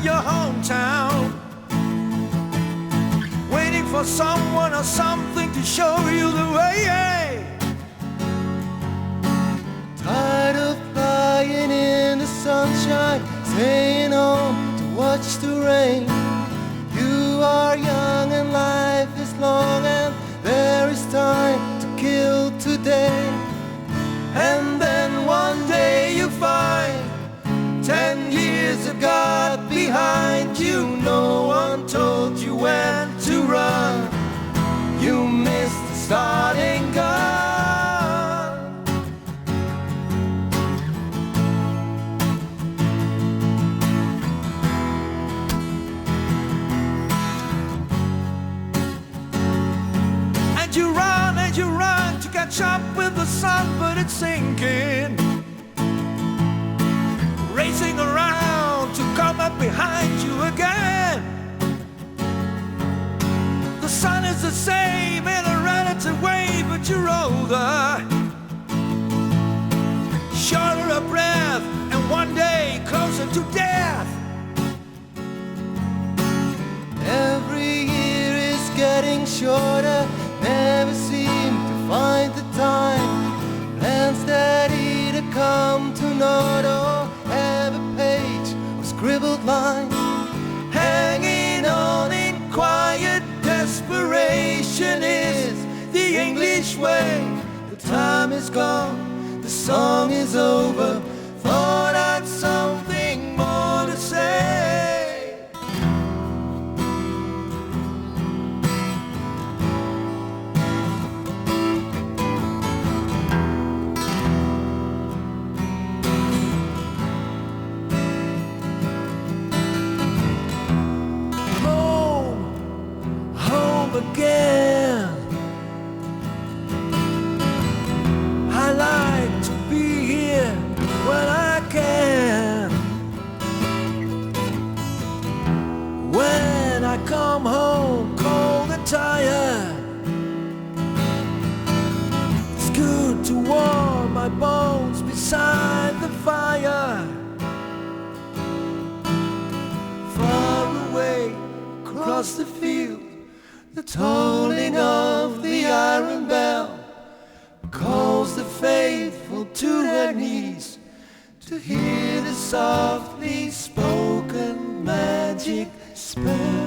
your hometown, waiting for someone or something to show you the way. Tired of flying in the sunshine, staying home to watch the rain. You are young and life is long, and there is time to kill today. And then one day you find 10 years have got behind you. No one told you when to run. You missed the starting gun. And you run to catch up with the sun, but it's sinking, racing around to come up behind you again. The sun is the same in a relative way, but you're older, shorter of breath, and one day closer to death. Every year is getting shorter, never seem to find the time. Plans that either come to naught or have a page of scribbled lines, hanging on in quiet desperation is the English way. The time is gone, the song is over. Thought I'd something more to say. Again, I like to be here when I can. When I come home cold and tired, it's good to warm my bones beside the fire. Far away across the field, the tolling of the iron bell calls the faithful to their knees to hear the softly spoken magic spell.